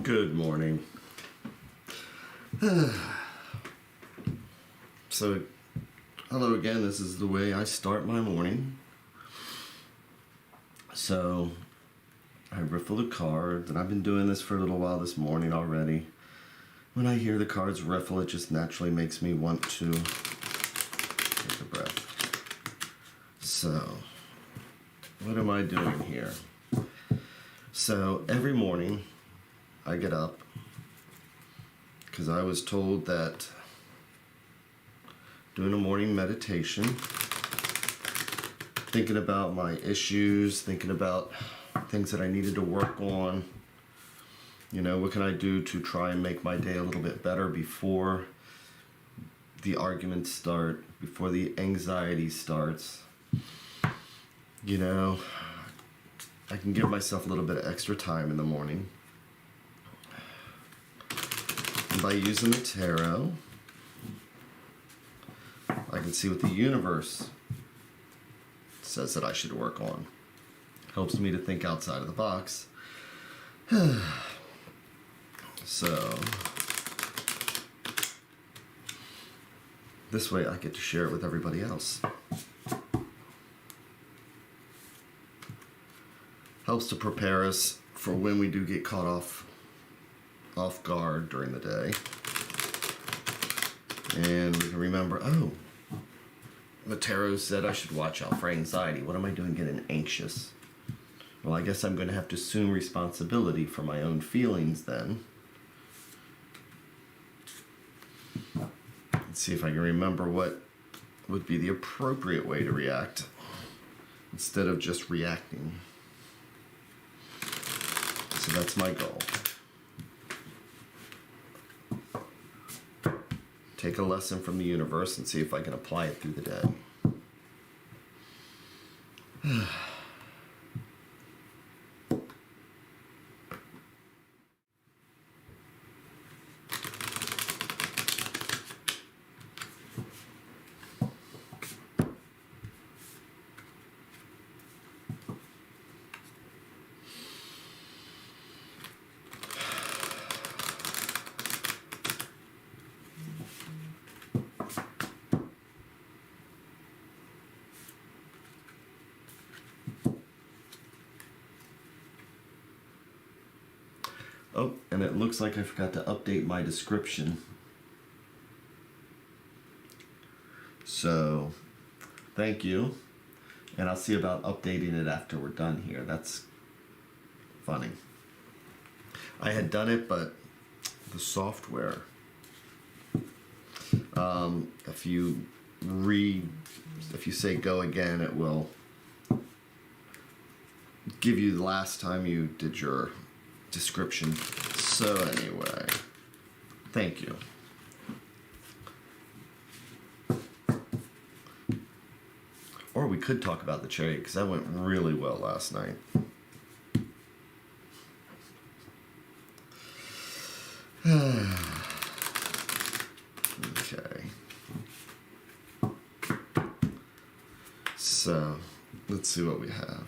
Good morning. So, hello again. This is the way I start my morning. So, I riffle the cards, and I've been doing this for a little while this morning already. When I hear the cards riffle, it just naturally makes me want to take a breath. So, what am I doing here? So, every morning I get up because I was told that doing a morning meditation, thinking about my issues, thinking about things that I needed to work on, what can I do to try and make my day a little bit better before the arguments start, before the anxiety starts. I can give myself a little bit of extra time in the morning. And by using the tarot, I can see what the universe says that I should work on. Helps me to think outside of the box. So, this way I get to share it with everybody else. Helps to prepare us for when we do get caught off guard during the day. And we can remember, the tarot said I should watch out for anxiety. What am I doing getting anxious? Well, I guess I'm going to have to assume responsibility for my own feelings then. Let's see if I can remember what would be the appropriate way to react instead of just reacting. So that's my goal. Take a lesson from the universe and see if I can apply it through the day. Oh, and it looks like I forgot to update my description. So, thank you. And I'll see about updating it after we're done here. That's funny. I had done it, but the software, if you say go again, it will give you the last time you did your description. So anyway, thank you. Or we could talk about the chariot because that went really well last night. Okay. So let's see what we have.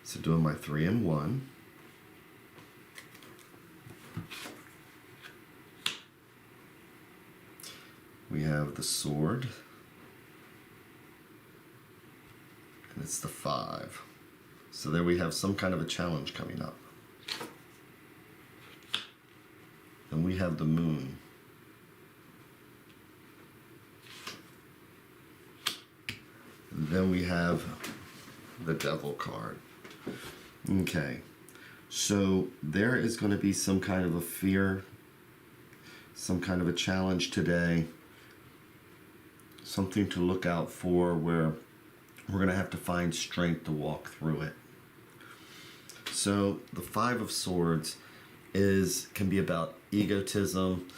So doing my 3 and 1. We have the sword. And it's the 5. So there we have some kind of a challenge coming up. And we have the moon. And then we have the devil card. Okay, so there is going to be some kind of a fear, some kind of a challenge today, something to look out for where we're going to have to find strength to walk through it. So the 5 of Swords can be about egotism.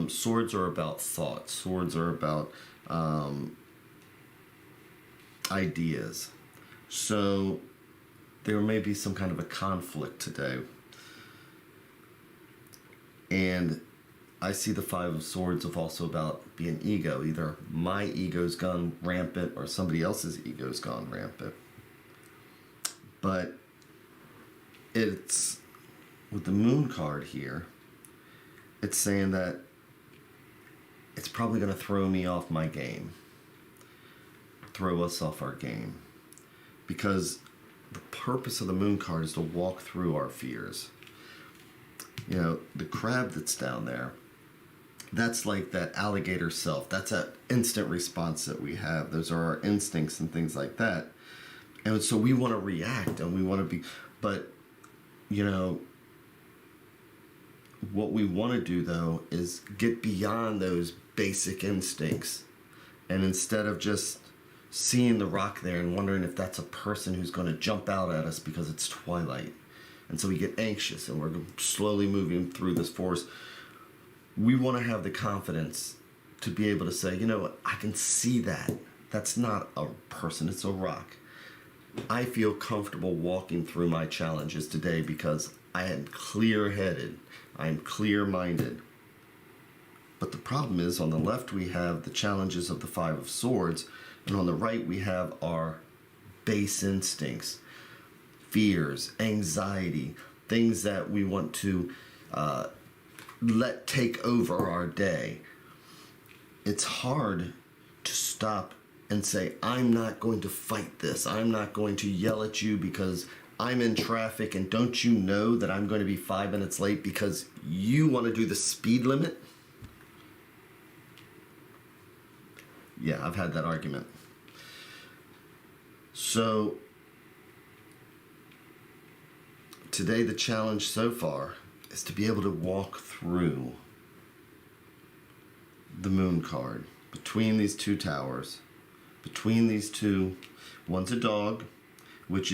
Swords are about thoughts. Swords are about ideas. So there may be some kind of a conflict today. And I see the Five of Swords of also about being ego. Either my ego's gone rampant or somebody else's ego's gone rampant. But it's, with the Moon card here, it's saying that it's probably going to throw me off my game. Throw us off our game. Because the purpose of the Moon card is to walk through our fears. You know, the crab that's down there, that's like that alligator self. That's that instant response that we have. Those are our instincts and things like that. And so we want to react and we want to be, but, you know, what we want to do, though, is get beyond those basic instincts. And instead of just seeing the rock there and wondering if that's a person who's going to jump out at us because it's twilight. And so we get anxious and we're slowly moving through this forest. We want to have the confidence to be able to say, you know what, I can see that. That's not a person, it's a rock. I feel comfortable walking through my challenges today because I am clear-headed. I'm clear-minded. But the problem is, on the left we have the challenges of the Five of Swords, and on the right we have our base instincts, fears, anxiety, things that we want to let take over our day. It's hard to stop and say, I'm not going to fight this. I'm not going to yell at you because I'm in traffic, and don't you know that I'm going to be 5 minutes late because you want to do the speed limit? Yeah, I've had that argument. So today the challenge so far is to be able to walk through the Moon card between these two towers, between these two. One's a dog, which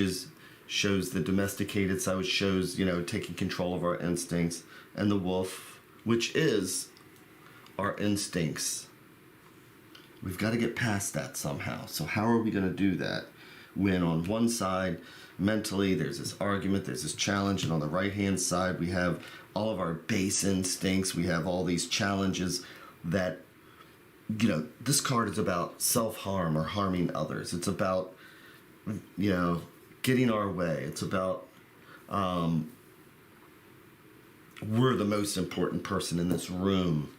shows the domesticated side, which shows, you know, taking control of our instincts, and the wolf, which is our instincts. We've got to get past that somehow. So how are we going to do that when on one side mentally there's this argument, there's this challenge, and on the right hand side we have all of our base instincts, we have all these challenges that, you know, this card is about self-harm or harming others. It's about, you know, getting our way. It's about we're the most important person in this room.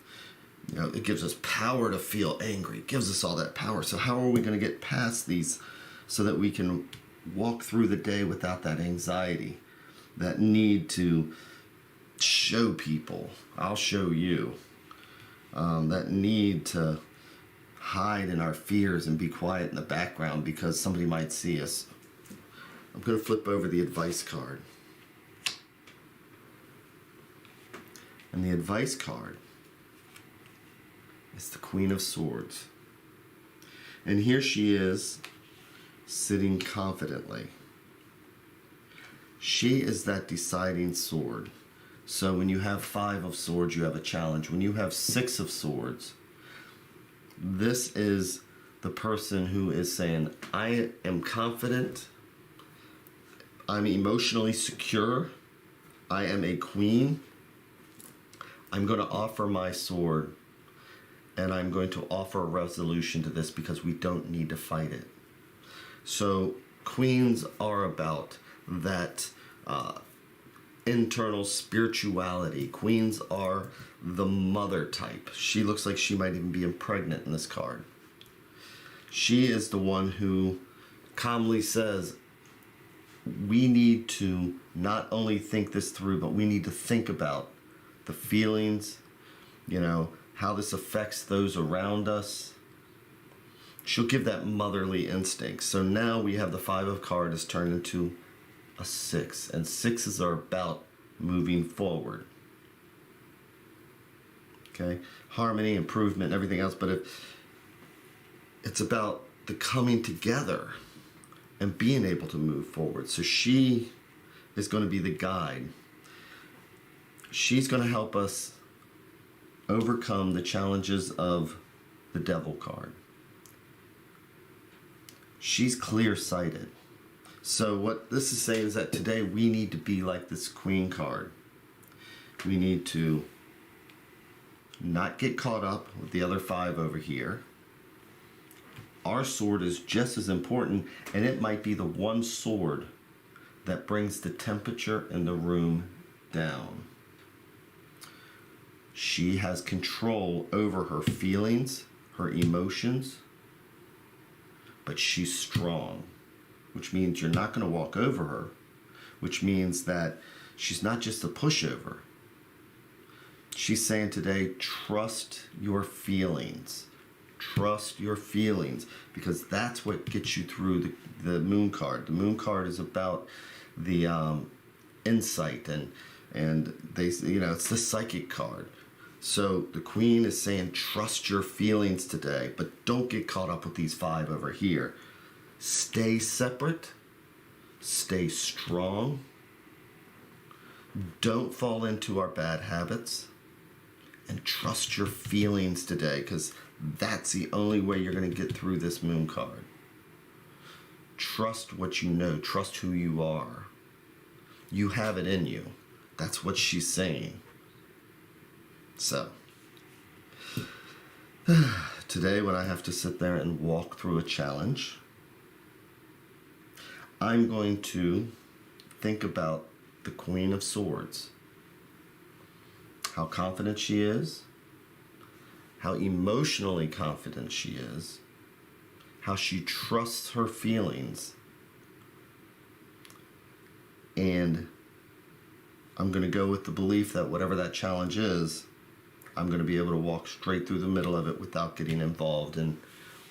You know, it gives us power to feel angry. It gives us all that power. So how are we going to get past these so that we can walk through the day without that anxiety, that need to show people, I'll show you, that need to hide in our fears and be quiet in the background because somebody might see us. I'm going to flip over the advice card. And the advice card is the Queen of Swords. And here she is, sitting confidently. She is that deciding sword. So when you have 5 of Swords, you have a challenge. When you have 6 of Swords, this is the person who is saying, I am confident, I'm emotionally secure, I am a queen, I'm going to offer my sword, and I'm going to offer a resolution to this because we don't need to fight it. So queens are about that internal spirituality. Queens are the mother type. She looks like she might even be pregnant in this card. She is the one who calmly says, we need to not only think this through, but we need to think about the feelings, you know, how this affects those around us. She'll give that motherly instinct. So now we have the 5 of cards turned into a 6. And 6s are about moving forward. Okay? Harmony, improvement, everything else. But it's about the coming together and being able to move forward. So she is going to be the guide. She's going to help us overcome the challenges of the Devil card. She's clear-sighted. So what this is saying is that today we need to be like this Queen card. We need to not get caught up with the other 5 over here. Our sword is just as important, and it might be the one sword that brings the temperature in the room down. She has control over her feelings, her emotions, but she's strong, which means you're not going to walk over her, which means that she's not just a pushover. She's saying today, trust your feelings. Trust your feelings, because that's what gets you through the Moon card. The Moon card is about the insight and they, it's the psychic card. So the Queen is saying, trust your feelings today, but don't get caught up with these 5 over here. Stay separate. Stay strong. Don't fall into our bad habits. And trust your feelings today, because that's the only way you're going to get through this Moon card. Trust what you know. Trust who you are. You have it in you. That's what she's saying. So, today when I have to sit there and walk through a challenge, I'm going to think about the Queen of Swords. How confident she is, how emotionally confident she is, how she trusts her feelings, and I'm going to go with the belief that whatever that challenge is, I'm going to be able to walk straight through the middle of it without getting involved in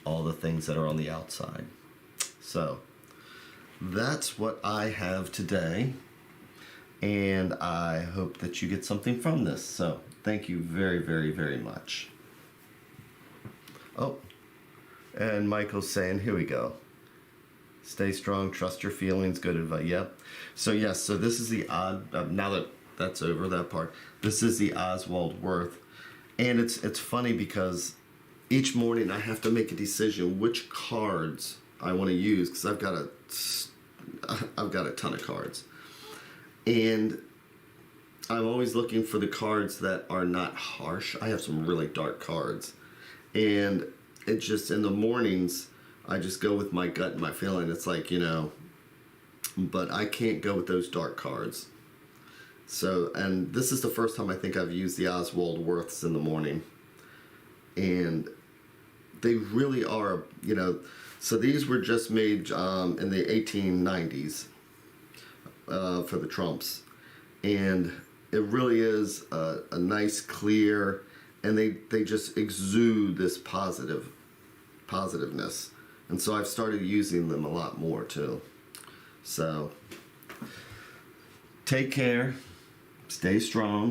all the things that are on the outside. So, that's what I have today. And I hope that you get something from this. So, thank you very, very, very much. Oh, and Michael's saying, here we go. Stay strong, trust your feelings, good advice. Yep. So, yes, so this is the odd, now that that's over, that part, this is the Oswald Wirth. And it's funny because each morning I have to make a decision which cards I want to use, because I've got a ton of cards. And I'm always looking for the cards that are not harsh. I have some really dark cards. And it just, in the mornings, I just go with my gut and my feeling. It's like, but I can't go with those dark cards. So, and this is the first time I think I've used the Oswald Wirths in the morning. And they really are, so these were just made in the 1890s. For the Trumps, and it really is a nice, clear, and they just exude this positiveness, and so I've started using them a lot more too. So take care, stay strong.